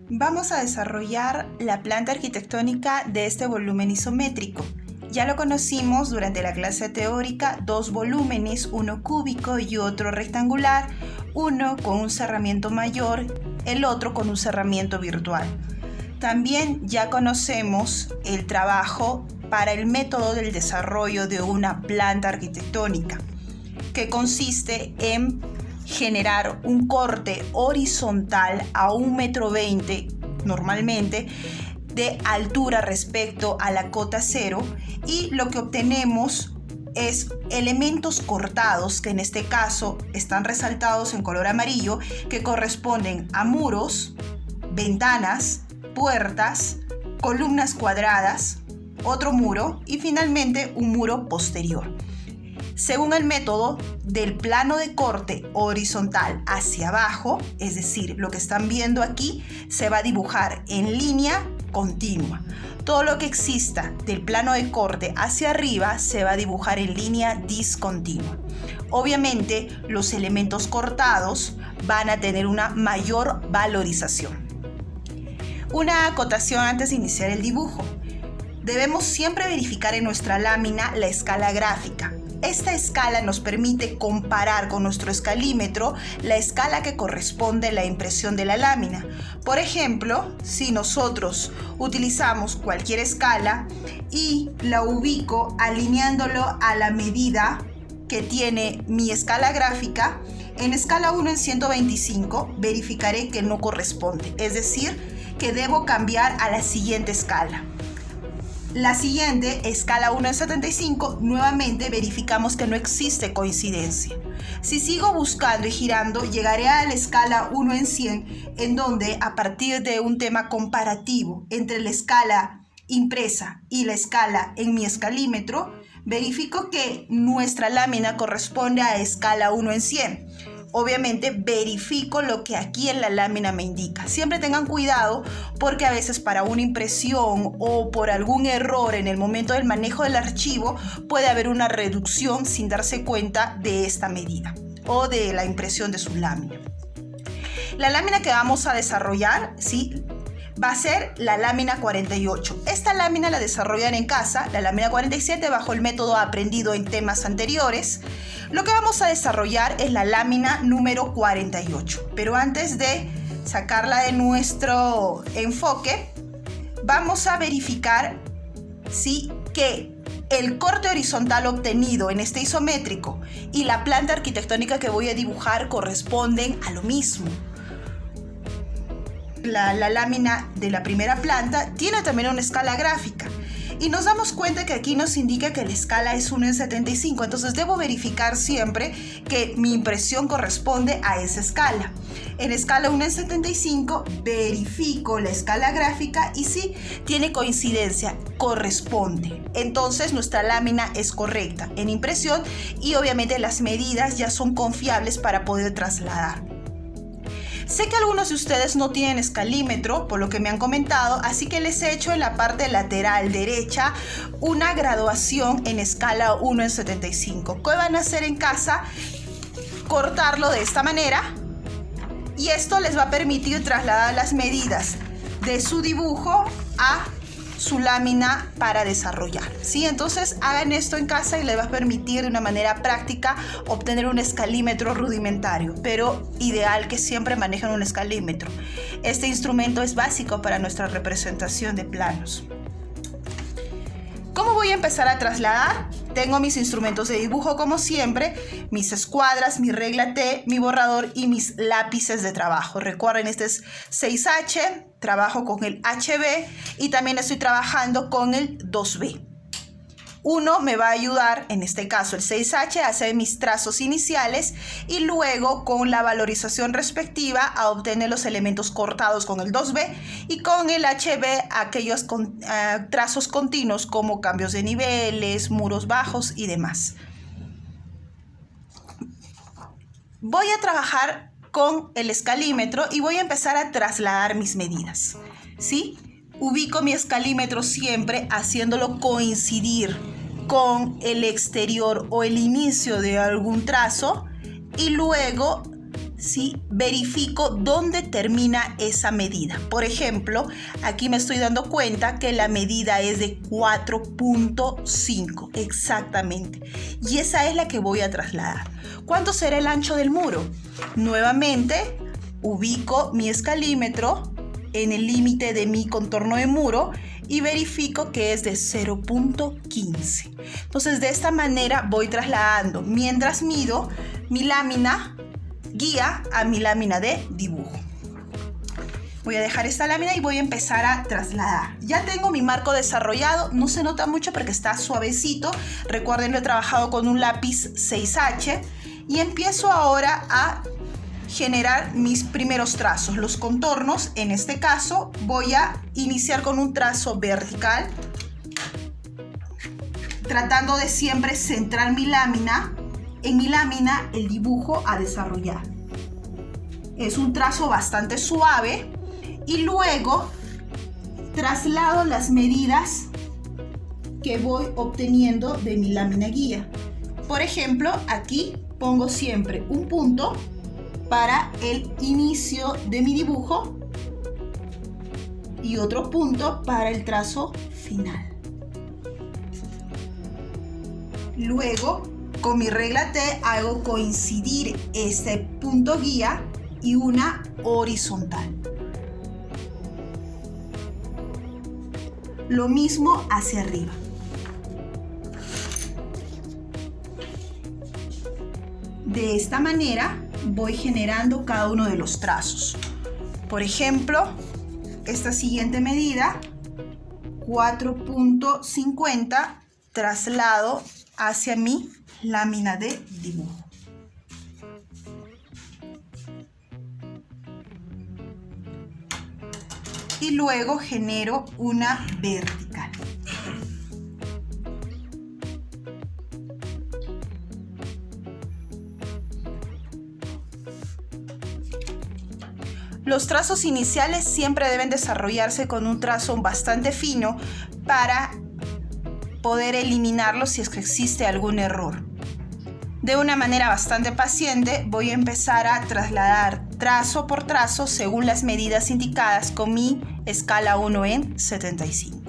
Vamos a desarrollar la planta arquitectónica de este volumen isométrico. Ya lo conocimos durante la clase teórica, dos volúmenes, uno cúbico y otro rectangular, uno con un cerramiento mayor, el otro con un cerramiento virtual. También ya conocemos el trabajo para el método del desarrollo de una planta arquitectónica, que consiste en generar un corte horizontal a 1,20 m normalmente de altura respecto a la cota cero, y lo que obtenemos es elementos cortados que en este caso están resaltados en color amarillo, que corresponden a muros, ventanas, puertas, columnas cuadradas, otro muro y finalmente un muro posterior. Según el método del plano de corte horizontal hacia abajo, es decir, lo que están viendo aquí, se va a dibujar en línea continua. Todo lo que exista del plano de corte hacia arriba se va a dibujar en línea discontinua. Obviamente, los elementos cortados van a tener una mayor valorización. Una acotación antes de iniciar el dibujo. Debemos siempre verificar en nuestra lámina la escala gráfica. Esta escala nos permite comparar con nuestro escalímetro la escala que corresponde a la impresión de la lámina. Por ejemplo, si nosotros utilizamos cualquier escala y la ubico alineándolo a la medida que tiene mi escala gráfica, en escala 1 en 125 verificaré que no corresponde, es decir, que debo cambiar a la siguiente escala. La siguiente, escala 1 en 75, nuevamente verificamos que no existe coincidencia. Si sigo buscando y girando, llegaré a la escala 1 en 100, en donde a partir de un tema comparativo entre la escala impresa y la escala en mi escalímetro, verifico que nuestra lámina corresponde a escala 1 en 100. Obviamente verifico lo que aquí en la lámina me indica. Siempre tengan cuidado porque a veces para una impresión o por algún error en el momento del manejo del archivo puede haber una reducción sin darse cuenta de esta medida o de la impresión de su lámina. La lámina que vamos a desarrollar, ¿sí?, va a ser la lámina 48. Esta lámina la desarrollan en casa, la lámina 47, bajo el método aprendido en temas anteriores. Lo que vamos a desarrollar es la lámina número 48. Pero antes de sacarla de nuestro enfoque, vamos a verificar si que el corte horizontal obtenido en este isométrico y la planta arquitectónica que voy a dibujar corresponden a lo mismo. La lámina de la primera planta tiene también una escala gráfica y nos damos cuenta que aquí nos indica que la escala es 1 en 75, entonces debo verificar siempre que mi impresión corresponde a esa escala. En escala 1 en 75 verifico la escala gráfica y si tiene coincidencia, corresponde. Entonces nuestra lámina es correcta en impresión y obviamente las medidas ya son confiables para poder trasladar. Sé que algunos de ustedes no tienen escalímetro, por lo que me han comentado, así que les he hecho en la parte lateral derecha una graduación en escala 1 en 75. ¿Qué van a hacer en casa? Cortarlo de esta manera y esto les va a permitir trasladar las medidas de su dibujo a su lámina para desarrollar, ¿sí? Entonces hagan esto en casa y les va a permitir de una manera práctica obtener un escalímetro rudimentario, pero ideal que siempre manejen un escalímetro. Este instrumento es básico para nuestra representación de planos. ¿Cómo voy a empezar a trasladar? Tengo mis instrumentos de dibujo como siempre, mis escuadras, mi regla T, mi borrador y mis lápices de trabajo. Recuerden, este es 6H, trabajo con el HB y también estoy trabajando con el 2B. Uno me va a ayudar, en este caso el 6H, a hacer mis trazos iniciales y luego con la valorización respectiva a obtener los elementos cortados con el 2B y con el HB aquellos trazos continuos como cambios de niveles, muros bajos y demás. Voy a trabajar con el escalímetro y voy a empezar a trasladar mis medidas, ¿sí? Ubico mi escalímetro siempre haciéndolo coincidir con el exterior o el inicio de algún trazo y luego ¿sí? Verifico dónde termina esa medida. Por ejemplo, aquí me estoy dando cuenta que la medida es de 4.5 exactamente. Y esa es la que voy a trasladar. ¿Cuánto será el ancho del muro? Nuevamente, ubico mi escalímetro en el límite de mi contorno de muro y verifico que es de 0.15. Entonces, de esta manera voy trasladando mientras mido mi lámina guía a mi lámina de dibujo. Voy a dejar esta lámina y voy a empezar a trasladar. Ya tengo mi marco desarrollado, no se nota mucho porque está suavecito. Recuerden, lo he trabajado con un lápiz 6H y empiezo ahora a generar mis primeros trazos, los contornos. En este caso voy a iniciar con un trazo vertical, tratando de siempre centrar mi lámina en mi lámina el dibujo a desarrollar. Es un trazo bastante suave y luego traslado las medidas que voy obteniendo de mi lámina guía. Por ejemplo, aquí pongo siempre un punto para el inicio de mi dibujo y otro punto para el trazo final. Luego, con mi regla T hago coincidir este punto guía y una horizontal. Lo mismo hacia arriba. De esta manera voy generando cada uno de los trazos. Por ejemplo, esta siguiente medida, 4.50, traslado hacia mi lámina de dibujo. Y luego genero una vertical. Los trazos iniciales siempre deben desarrollarse con un trazo bastante fino para poder eliminarlos si es que existe algún error. De una manera bastante paciente voy a empezar a trasladar trazo por trazo según las medidas indicadas con mi escala 1 en 75.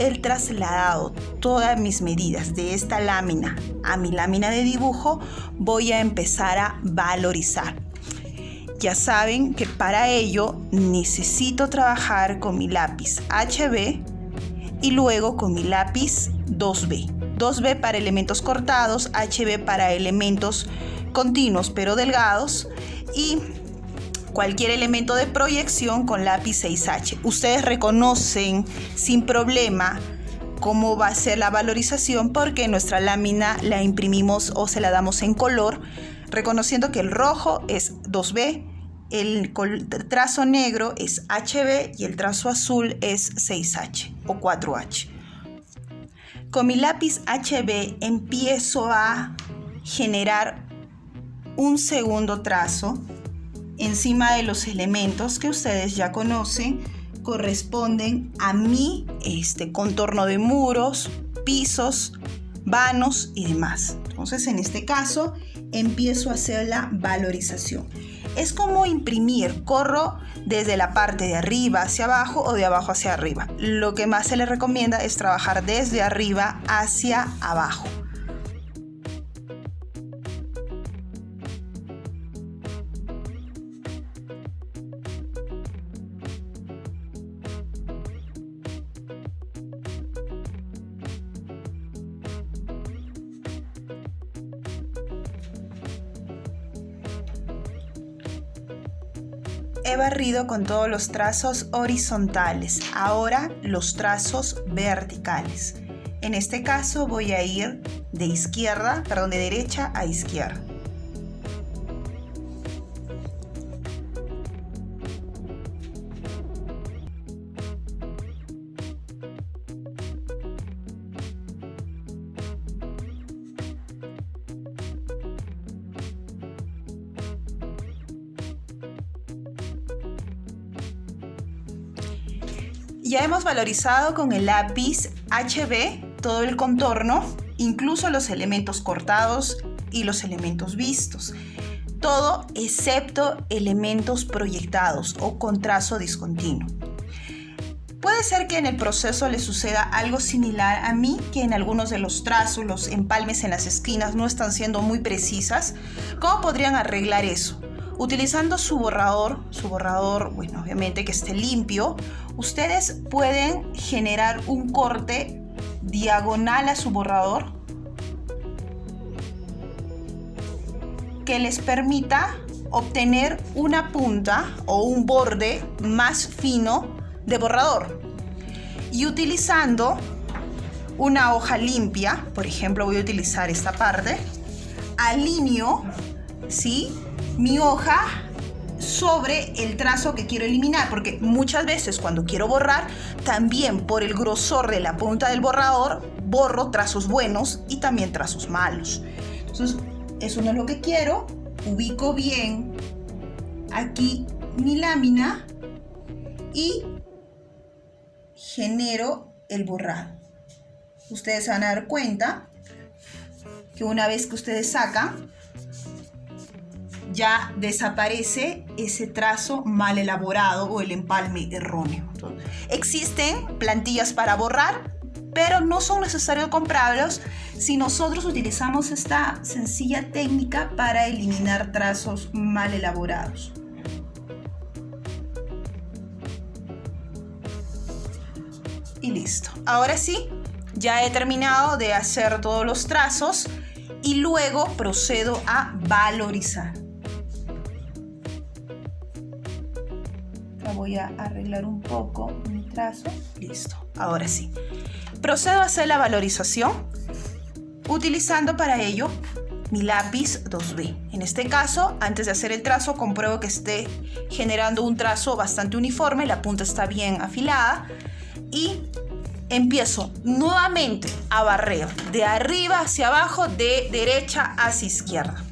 El trasladado todas mis medidas de esta lámina a mi lámina de dibujo, voy a empezar a valorizar. Ya saben que para ello necesito trabajar con mi lápiz HB y luego con mi lápiz 2B. 2B para elementos cortados, HB para elementos continuos pero delgados y cualquier elemento de proyección con lápiz 6H. Ustedes reconocen sin problema cómo va a ser la valorización porque nuestra lámina la imprimimos o se la damos en color, reconociendo que el rojo es 2B, el trazo negro es HB y el trazo azul es 6H o 4H. Con mi lápiz HB empiezo a generar un segundo trazo encima de los elementos que ustedes ya conocen, corresponden a mi contorno de muros, pisos, vanos y demás. Entonces, en este caso, empiezo a hacer la valorización. Es como imprimir, corro desde la parte de arriba hacia abajo o de abajo hacia arriba. Lo que más se les recomienda es trabajar desde arriba hacia abajo. he barrido con todos los trazos horizontales. Ahora los trazos verticales. En este caso voy a ir de derecha a izquierda. Ya hemos valorizado con el lápiz HB todo el contorno, incluso los elementos cortados y los elementos vistos. Todo excepto elementos proyectados o con trazo discontinuo. Puede ser que en el proceso le suceda algo similar a mí, que en algunos de los trazos, los empalmes en las esquinas no están siendo muy precisas. ¿Cómo podrían arreglar eso? Utilizando su borrador, bueno, obviamente que esté limpio, ustedes pueden generar un corte diagonal a su borrador que les permita obtener una punta o un borde más fino de borrador. Y utilizando una hoja limpia, por ejemplo, voy a utilizar esta parte, alineo, ¿sí?, mi hoja sobre el trazo que quiero eliminar, porque muchas veces cuando quiero borrar, también por el grosor de la punta del borrador, borro trazos buenos y también trazos malos. Entonces, eso no es lo que quiero. Ubico bien aquí mi lámina y genero el borrado. Ustedes se van a dar cuenta que una vez que ustedes sacan, ya desaparece ese trazo mal elaborado o el empalme erróneo. Entonces, existen plantillas para borrar, pero no son necesarios comprarlos si nosotros utilizamos esta sencilla técnica para eliminar trazos mal elaborados. Y listo. Ahora sí, ya he terminado de hacer todos los trazos y luego procedo a valorizar. Voy a arreglar un poco mi trazo. Listo, ahora sí. Procedo a hacer la valorización utilizando para ello mi lápiz 2B. En este caso, antes de hacer el trazo, compruebo que esté generando un trazo bastante uniforme, la punta está bien afilada y empiezo nuevamente a barrer de arriba hacia abajo, de derecha hacia izquierda.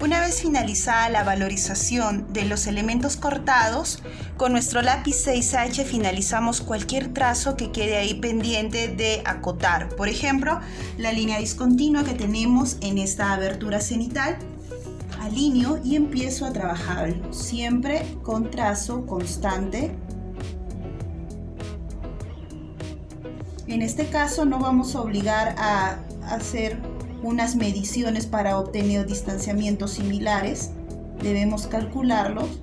Una vez finalizada la valorización de los elementos cortados, con nuestro lápiz 6H finalizamos cualquier trazo que quede ahí pendiente de acotar. Por ejemplo, la línea discontinua que tenemos en esta abertura cenital. Alineo y empiezo a trabajarlo, siempre con trazo constante. En este caso no vamos a obligar a hacer unas mediciones para obtener distanciamientos similares, debemos calcularlos.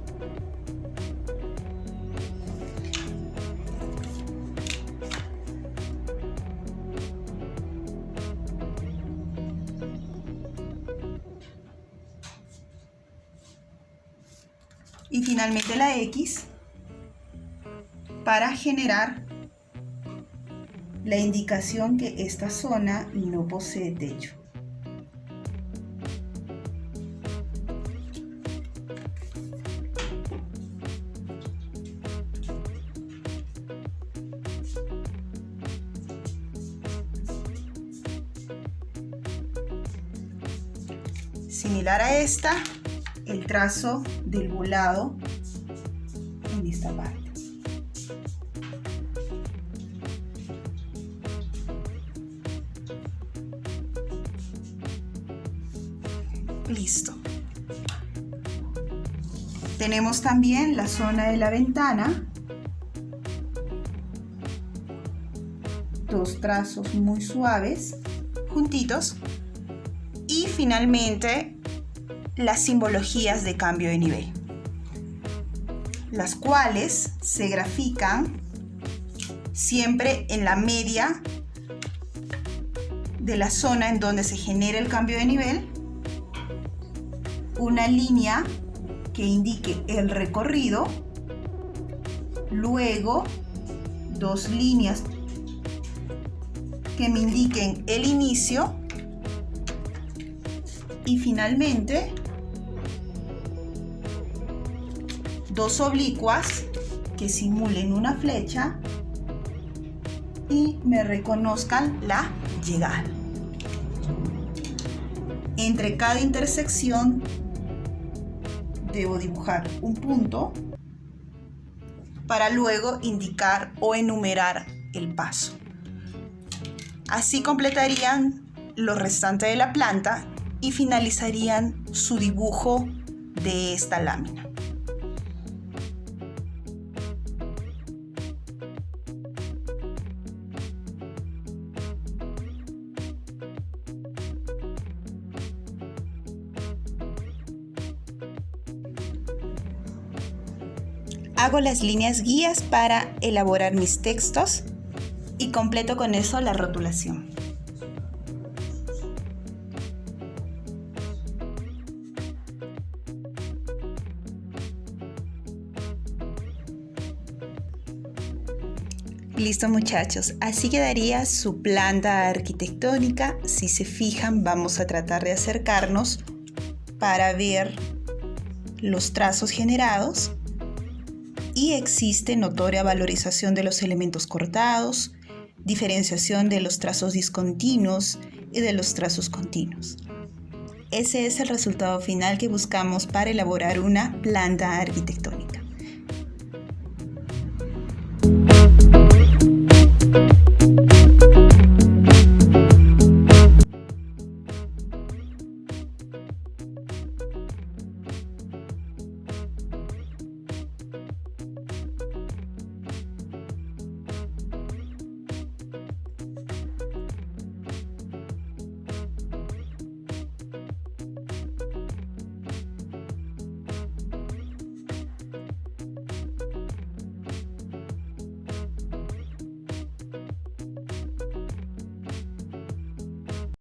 Y finalmente la X para generar la indicación que esta zona no posee techo. Similar a esta, el trazo del volado en esta parte. Listo. Tenemos también la zona de la ventana. Dos trazos muy suaves, juntitos. Y finalmente las simbologías de cambio de nivel. las cuales se grafican siempre en la media de la zona en donde se genera el cambio de nivel, una línea que indique el recorrido, luego dos líneas que me indiquen el inicio y finalmente dos oblicuas que simulen una flecha y me reconozcan la llegada. Entre cada intersección debo dibujar un punto para luego indicar o enumerar el paso. Así completarían lo restante de la planta y finalizarían su dibujo de esta lámina. Hago las líneas guías para elaborar mis textos y completo con eso la rotulación. Listo, muchachos, así quedaría su planta arquitectónica. Si se fijan, vamos a tratar de acercarnos para ver los trazos generados. Y existe notoria valorización de los elementos cortados, diferenciación de los trazos discontinuos y de los trazos continuos. Ese es el resultado final que buscamos para elaborar una planta arquitectónica.